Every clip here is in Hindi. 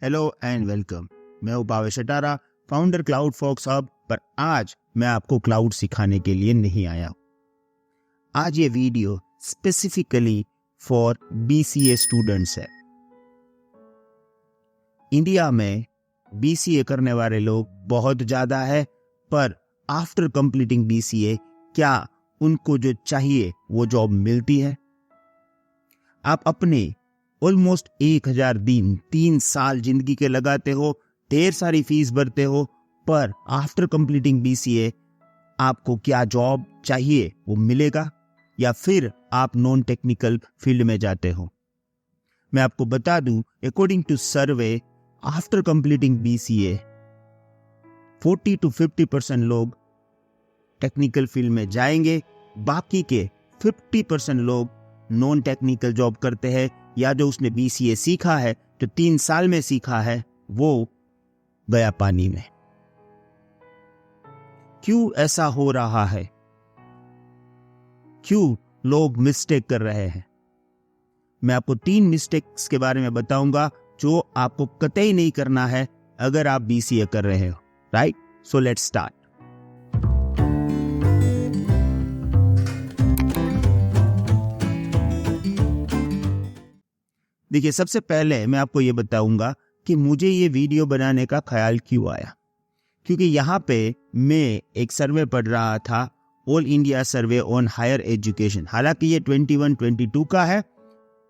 Hello and welcome. मैं हूं Bhavesh अटारा, founder cloud fox hub. पर आज मैं आपको क्लाउड सिखाने के लिए नहीं आया हूं। आज ये video specifically for BCA students है। इंडिया में बीसीए करने वाले लोग बहुत ज्यादा है, पर आफ्टर कंप्लीटिंग बीसीए क्या उनको जो चाहिए वो जॉब मिलती है? आप अपने ऑलमोस्ट 1000 दिन 3 साल जिंदगी के लगाते हो, ढेर सारी फीस भरते हो, पर आफ्टर कंप्लीटिंग बीसीए आपको क्या जॉब चाहिए वो मिलेगा, या फिर आप नॉन टेक्निकल फील्ड में जाते हो? मैं आपको बता दूं, according to survey, after completing BCA 40 to 50% लोग टेक्निकल फील्ड में जाएंगे, बाकी के 50% लोग नॉन टेक्निकल जॉब करते हैं, या जो उसने बीसीए सीखा है, जो 3 साल में सीखा है, वो गया पानी में। क्यों ऐसा हो रहा है? क्यों लोग मिस्टेक कर रहे हैं? मैं आपको 3 मिस्टेक्स के बारे में बताऊंगा जो आपको कतई नहीं करना है अगर आप बीसीए कर रहे हो। राइट? So let's start. देखिए, सबसे पहले मैं आपको ये बताऊंगा कि मुझे ये वीडियो बनाने का ख्याल क्यों आया। क्योंकि यहाँ पे मैं एक सर्वे पढ़ रहा था, all India survey on higher education. हालांकि ये 21-22 का है,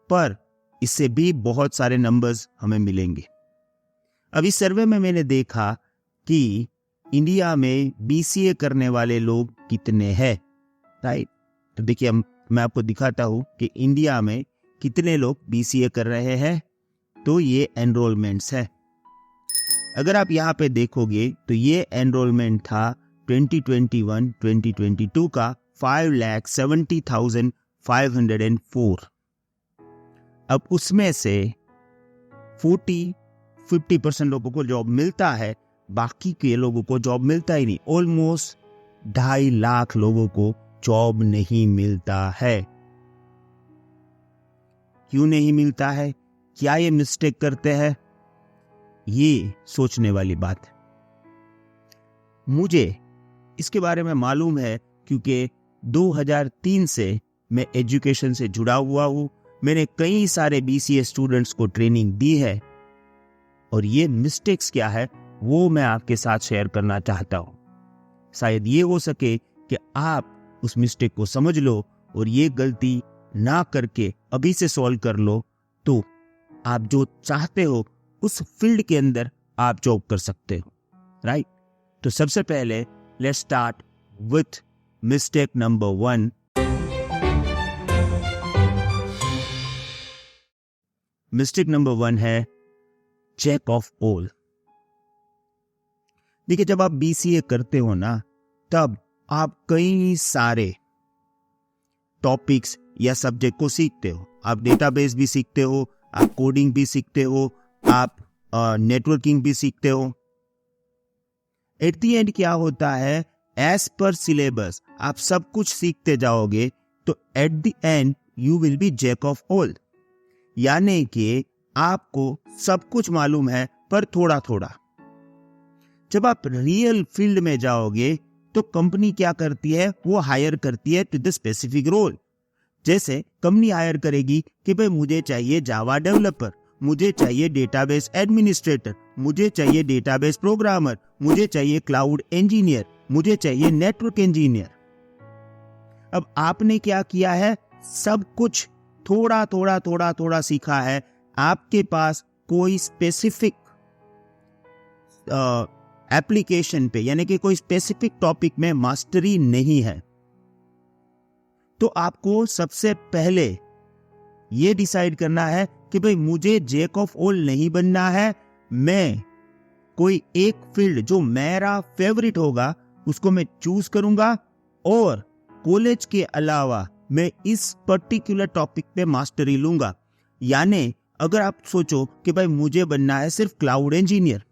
पर इससे भी बहुत सारे नंबर्स हमें मिलेंगे। अब इस सर्वे में मैंने देखा कि इंडिया में बीसीए करने वाले लोग कितने हैं। राइट? तो देखिए, मैं आपको दिखाता हूँ कि इंडिया में कितने लोग बीसीए कर रहे हैं। तो ये एनरोलमेंट्स है। अगर आप यहाँ पे देखोगे तो ये एनरोलमेंट था 2021-2022 का 5,70,504। अब उसमें से 40-50% लोगों को जॉब मिलता है, बाकी के लोगों को जॉब मिलता ही नहीं। ऑलमोस्ट 2.5 लाख लोगों को जॉब नहीं मिलता है। क्यों नहीं मिलता है? क्या ये मिस्टेक करते हैं? ये सोचने वाली बात है। मुझे इसके बारे में मालूम है क्योंकि 2003 से मैं एजुकेशन से जुड़ा हुआ हूं। मैंने कई सारे बीसीए स्टूडेंट्स को ट्रेनिंग दी है, और ये मिस्टेक्स क्या है वो मैं आपके साथ शेयर करना चाहता हूं। शायद ये हो सके कि आप उस मिस्टेक को समझ लो और ये गलती ना करके अभी से सॉल्व कर लो, तो आप जो चाहते हो उस फील्ड के अंदर आप जॉब कर सकते हो। राइट? तो सबसे पहले let's start with mistake number 1। Mistake number 1 है जैक ऑफ ऑल। देखिए, जब आप बीसीए करते हो ना, तब आप कई सारे टॉपिक्स या सब्जेक्ट को सीखते हो। आप डेटाबेस भी सीखते हो, आप कोडिंग भी सीखते हो, आप नेटवर्किंग भी सीखते हो। एट द एंड क्या होता है, एज पर सिलेबस आप सब कुछ सीखते जाओगे, तो at the end you will be jack of all. यानी कि आपको सब कुछ मालूम है, पर थोड़ा थोड़ा। जब आप रियल फील्ड में जाओगे तो कंपनी क्या करती है, वो हायर करती है टू द स्पेसिफिक रोल। जैसे कंपनी हायर करेगी कि भाई मुझे चाहिए जावा डेवलपर, मुझे चाहिए डेटाबेस एडमिनिस्ट्रेटर, मुझे चाहिए डेटाबेस प्रोग्रामर, मुझे चाहिए क्लाउड इंजीनियर, मुझे चाहिए नेटवर्क इंजीनियर। अब आपने क्या किया है, सब कुछ थोड़ा थोड़ा थोड़ा थोड़ा सीखा है। आपके पास कोई स्पेसिफिक एप्लीकेशन पे, यानी कि कोई स्पेसिफिक टॉपिक में मास्टरी नहीं है। तो आपको सबसे पहले ये डिसाइड करना है कि भाई मुझे जैक ऑफ ऑल नहीं बनना है। मैं कोई एक फील्ड जो मेरा फेवरेट होगा उसको मैं चूज करूंगा, और कॉलेज के अलावा मैं इस पर्टिकुलर टॉपिक पे मास्टरी लूंगा। यानी अगर आप सोचो कि भाई मुझे बनना है सिर्फ क्लाउड इंजीनियर,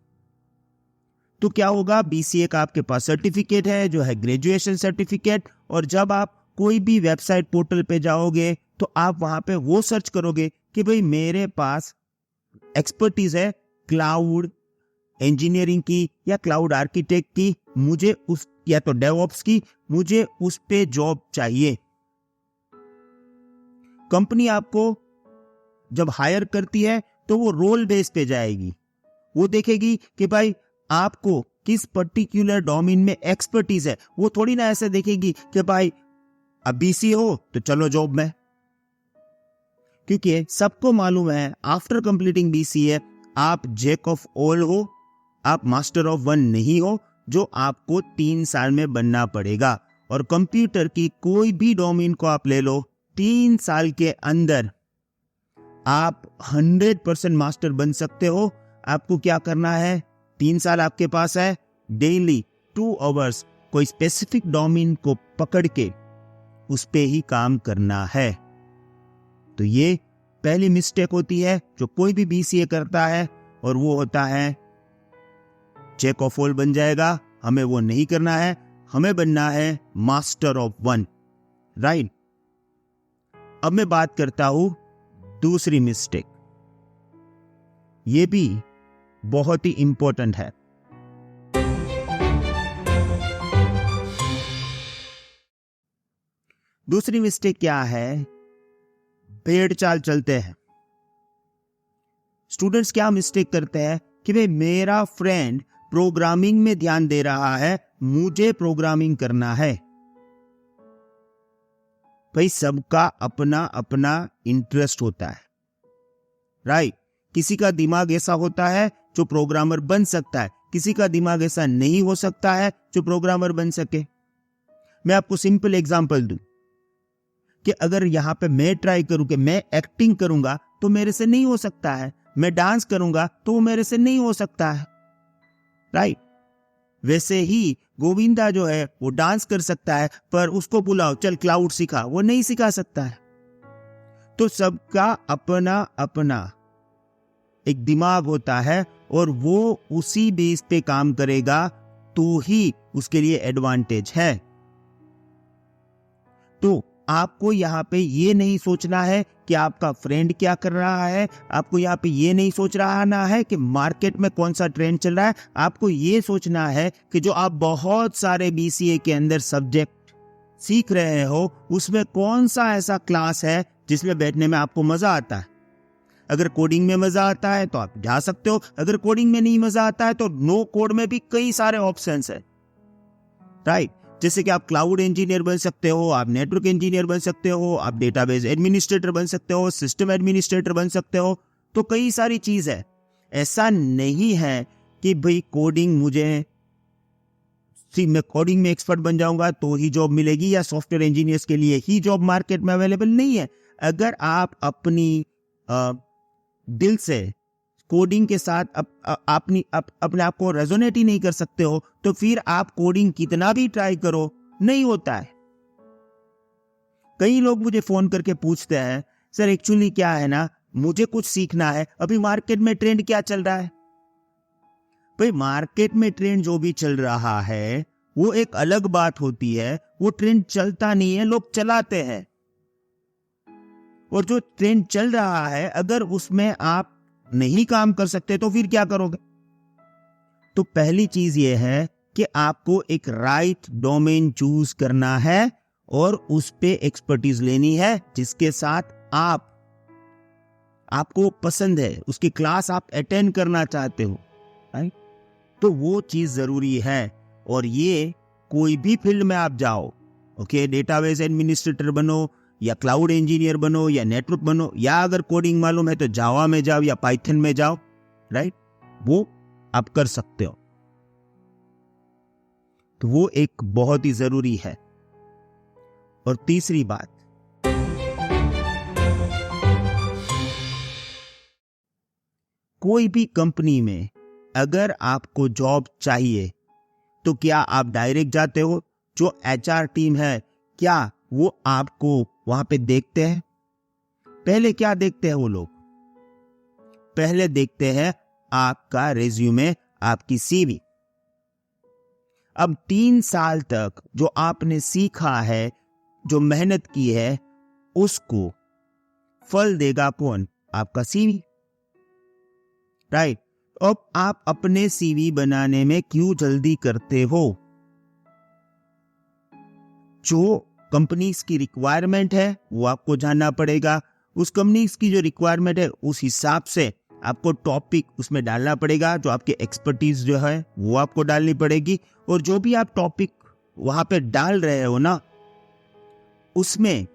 तो क्या होगा, बीसीए का आपके पास सर्टिफिकेट है जो है ग्रेजुएशन सर्टिफिकेट, और जब आप कोई भी वेबसाइट पोर्टल पे जाओगे तो आप वहां पे वो सर्च करोगे कि भाई मेरे पास एक्सपर्टीज है क्लाउड इंजीनियरिंग की या क्लाउड आर्किटेक्ट की, मुझे उस या तो डेवऑप्स की, मुझे उस पे जॉब चाहिए। कंपनी आपको जब हायर करती है तो वो रोल बेस पे जाएगी। वो देखेगी कि भाई आपको किस पर्टिकुलर डोमेन में एक्सपर्टीज है। वो थोड़ी ना ऐसे देखेगी कि भाई अब बीसी हो तो चलो जॉब में, क्योंकि सबको मालूम है आफ्टर कंप्लीटिंग बीसीए आप जैक ऑफ ऑल हो, आप मास्टर ऑफ वन नहीं हो, जो आपको 3 साल में बनना पड़ेगा। और कंप्यूटर की कोई भी डोमेन को आप ले लो, 3 साल के अंदर आप 100% मास्टर बन सकते हो। आपको क्या करना है, 3 साल आपके पास है, डेली 2 आवर्स कोई स्पेसिफिक डोमेन को पकड़ के उस पे ही काम करना है। तो ये पहली मिस्टेक होती है जो कोई भी बीसीए करता है, और वो होता है जैक ऑफ ऑल बन जाएगा। हमें वो नहीं करना है, हमें बनना है मास्टर ऑफ वन, राइट। अब मैं बात करता हूं दूसरी मिस्टेक, ये भी बहुत ही इंपॉर्टेंट है। दूसरी मिस्टेक क्या है, भेड़ चाल चलते हैं। स्टूडेंट्स क्या मिस्टेक करते हैं कि भाई मेरा फ्रेंड प्रोग्रामिंग में ध्यान दे रहा है, मुझे प्रोग्रामिंग करना है। भाई सबका अपना अपना इंटरेस्ट होता है, राइट। किसी का दिमाग ऐसा होता है जो प्रोग्रामर बन सकता है, किसी का दिमाग ऐसा नहीं हो सकता है जो प्रोग्रामर बन सके। मैं आपको सिंपल एग्जांपल दूं कि अगर यहां पे मैं ट्राई करूं कि मैं एक्टिंग करूंगा तो मेरे से नहीं हो सकता है, मैं डांस करूंगा तो वो मेरे से नहीं हो सकता है, राइट। वैसे ही गोविंदा जो है वो डांस कर सकता है, पर उसको बुलाओ चल क्लाउड सिखा, वो नहीं सिखा सकता है। तो सबका अपना अपना एक दिमाग होता है, और वो उसी बेस पे काम करेगा तो ही उसके लिए एडवांटेज है। तो आपको यहां पे ये नहीं सोचना है कि आपका फ्रेंड क्या कर रहा है, आपको यहां पे ये नहीं सोच रहा ना है कि मार्केट में कौन सा ट्रेंड चल रहा है। आपको ये सोचना है कि जो आप बहुत सारे बीसीए के अंदर सब्जेक्ट सीख रहे हो, उसमें कौन सा ऐसा क्लास है जिसमें बैठने में आपको मजा आता है। अगर कोडिंग में मजा आता है तो आप जा सकते हो, अगर कोडिंग में नहीं मजा आता है तो नो कोड में भी कई सारे ऑप्शंस है, राइट। जैसे कि आप क्लाउड इंजीनियर बन सकते हो, आप नेटवर्क इंजीनियर बन सकते हो, आप डेटाबेस एडमिनिस्ट्रेटर बन सकते हो, सिस्टम एडमिनिस्ट्रेटर बन सकते हो। तो कई सारी चीज है। ऐसा नहीं है कि भाई कोडिंग मैं कोडिंग में एक्सपर्ट बन जाऊंगा तो ही जॉब मिलेगी, या सॉफ्टवेयर इंजीनियर्स के लिए ही जॉब मार्केट में अवेलेबल नहीं है। अगर आप अपनी दिल से कोडिंग के साथ अपने आप को रेजोनेट ही नहीं कर सकते हो, तो फिर आप कोडिंग कितना भी ट्राई करो नहीं होता है। कई लोग मुझे फोन करके पूछते हैं, सर एक्चुअली क्या है ना, मुझे कुछ सीखना है, अभी मार्केट में ट्रेंड क्या चल रहा है। भाई मार्केट में ट्रेंड जो भी चल रहा है वो एक अलग बात होती है, वो ट्रेंड चलता नहीं है, लोग चलाते हैं। और जो ट्रेंड चल रहा है अगर उसमें आप नहीं काम कर सकते तो फिर क्या करोगे। तो पहली चीज ये है कि आपको एक राइट डोमेन चूज करना है और उस पे एक्सपर्टीज लेनी है जिसके साथ आपको पसंद है, उसकी क्लास आप अटेंड करना चाहते हो, राइट। तो वो चीज जरूरी है। और ये कोई भी फील्ड में आप जाओ, ओके, डेटाबेस एडमिनिस्ट्रेटर बनो या क्लाउड इंजीनियर बनो या नेटवर्क बनो, या अगर कोडिंग मालूम है तो जावा में जाओ या पाइथन में जाओ, राइट, वो आप कर सकते हो। तो वो एक बहुत ही जरूरी है। और तीसरी बात, कोई भी कंपनी में अगर आपको जॉब चाहिए तो क्या आप डायरेक्ट जाते हो, जो एचआर टीम है क्या वो आपको वहां पे देखते हैं? पहले क्या देखते हैं वो लोग? पहले देखते हैं आपका रिज्यूमे, आपकी सीवी। अब 3 साल तक जो आपने सीखा है, जो मेहनत की है, उसको फल देगा कौन? आपका सीवी, राइट। अब आप अपने सीवी बनाने में क्यों जल्दी करते हो? जो कंपनीज की रिक्वायरमेंट है वो आपको जानना पड़ेगा। उस कंपनीज की जो रिक्वायरमेंट है उस हिसाब से आपको टॉपिक उसमें डालना पड़ेगा। जो आपकी एक्सपर्टीज जो है वो आपको डालनी पड़ेगी। और जो भी आप टॉपिक वहां पे डाल रहे हो ना, उसमें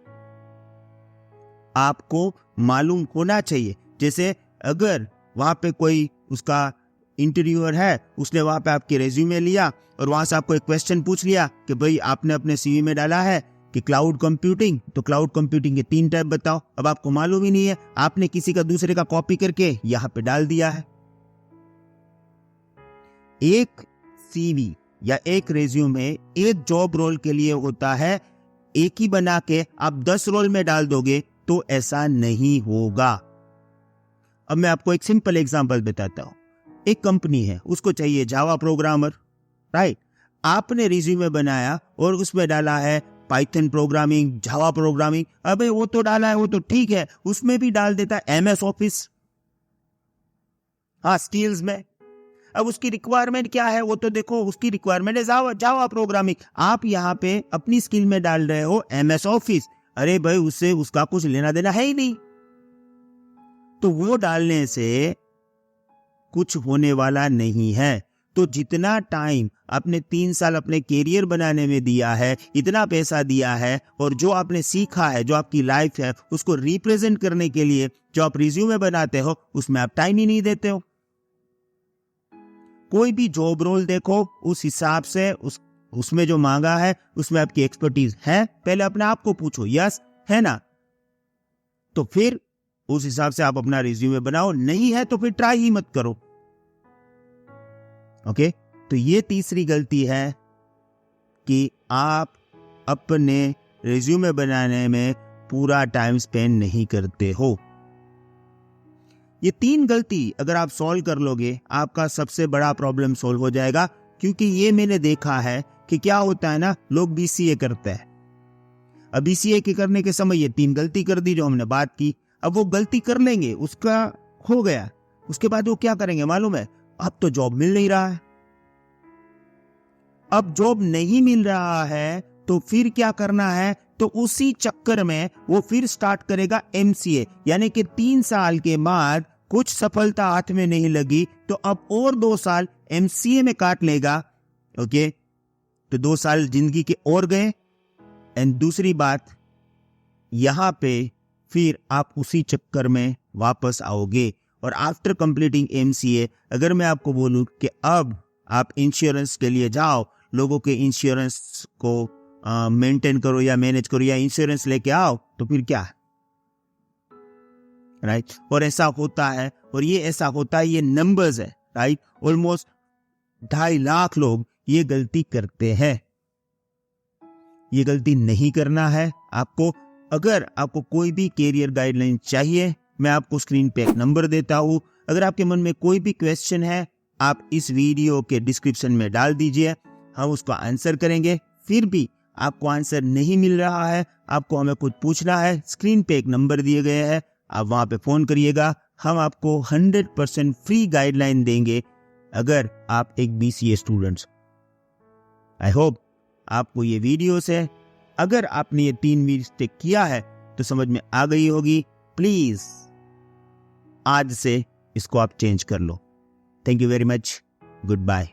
आपको मालूम होना चाहिए। जैसे अगर वहां पे कोई उसका इंटरव्यूअर है, उसने वहां पे आपके रेज्यूमे लिया और वहां से आपको एक क्वेश्चन पूछ लिया कि भाई आपने अपने सीवी में डाला है कि क्लाउड कंप्यूटिंग, तो क्लाउड कंप्यूटिंग के 3 टाइप बताओ। अब आपको मालूम ही नहीं है, आपने किसी का दूसरे का कॉपी करके यहां पे डाल दिया है। एक सीवी या एक रेज्यूमे एक जॉब रोल के लिए होता है। एक ही बना के आप 10 रोल में डाल दोगे तो ऐसा नहीं होगा। अब मैं आपको एक सिंपल एग्जांपल बताता हूं। एक कंपनी है, उसको चाहिए जावा प्रोग्रामर, राइट? आपने रिज्यूमे बनाया और उसमें डाला है पाइथन प्रोग्रामिंग, जावा प्रोग्रामिंग। अबे वो तो डाला है, वो तो ठीक है, उसमें भी डाल देता है एमएस ऑफिस, हाँ, स्किल्स में। अब उसकी रिक्वायरमेंट क्या है वो तो देखो, उसकी रिक्वायरमेंट है जावा प्रोग्रामिंग। आप यहाँ पे अपनी स्किल में डाल रहे हो एमएस ऑफिस। अरे भाई, उससे उसका कुछ लेना देना है ही नहीं। तो वो डालने से कुछ होने वाला नहीं है। तो जितना टाइम आपने 3 साल अपने कैरियर बनाने में दिया है, इतना पैसा दिया है, और जो आपने सीखा है, जो आपकी लाइफ है, उसको रिप्रेजेंट करने के लिए जो आप रिज्यूमे बनाते हो, उसमें आप टाइम ही नहीं देते हो। कोई भी जॉब रोल देखो, उस हिसाब से उसमें जो मांगा है उसमें आपकी एक्सपर्टीज है, पहले अपने आप को पूछो, यस है ना? तो फिर उस हिसाब से आप अपना रिज्यूमे बनाओ। नहीं है तो फिर ट्राई ही मत करो। ओके? तो ये तीसरी गलती है कि आप अपने रिज्यूमे बनाने में पूरा टाइम स्पेंड नहीं करते हो। ये 3 गलती अगर आप सॉल्व कर लोगे, आपका सबसे बड़ा प्रॉब्लम सॉल्व हो जाएगा। क्योंकि ये मैंने देखा है कि क्या होता है ना, लोग बीसीए करते हैं। अब बीसीए के करने के समय ये 3 गलती कर दी जो हमने बात की। अब वो गलती कर लेंगे, उसका हो गया, उसके बाद वो क्या करेंगे मालूम है? अब तो जॉब मिल नहीं रहा है। अब जॉब नहीं मिल रहा है तो फिर क्या करना है? तो उसी चक्कर में वो फिर स्टार्ट करेगा एमसीए, यानी कि 3 साल के बाद कुछ सफलता हाथ में नहीं लगी तो अब और 2 साल एमसीए में काट लेगा। ओके, तो 2 साल जिंदगी के और गए। एंड दूसरी बात, यहां पे फिर आप उसी चक्कर में वापस आओगे। और आफ्टर कंप्लीटिंग एमसीए, अगर मैं आपको बोलूं कि अब आप इंश्योरेंस के लिए जाओ, लोगों के इंश्योरेंस को मेंटेन करो या मैनेज करो या इंश्योरेंस लेके आओ, तो फिर क्या? राइट? और ऐसा होता है, और ये ऐसा होता है, ये नंबर्स है, राइट? ऑलमोस्ट 2.5 लाख लोग ये गलती करते हैं। ये गलती नहीं करना है आपको। अगर आपको कोई भी कैरियर गाइडलाइन चाहिए, मैं आपको स्क्रीन पे एक नंबर देता हूं। अगर आपके मन में कोई भी क्वेश्चन है, आप इस वीडियो के डिस्क्रिप्शन में डाल दीजिए, हम उसका आंसर करेंगे। फिर भी आपको आंसर नहीं मिल रहा है, आपको हमें कुछ पूछना है, स्क्रीन पे एक नंबर दिए गए हैं, आप वहां पे फोन करिएगा। हम आपको 100% फ्री गाइडलाइन देंगे अगर आप एक बीसीए स्टूडेंट्स। आई होप आपको ये वीडियो से, अगर आपने ये 3 मिस्टेक किया है तो समझ में आ गई होगी। प्लीज आज से इसको आप चेंज कर लो। Thank you very much. Good bye.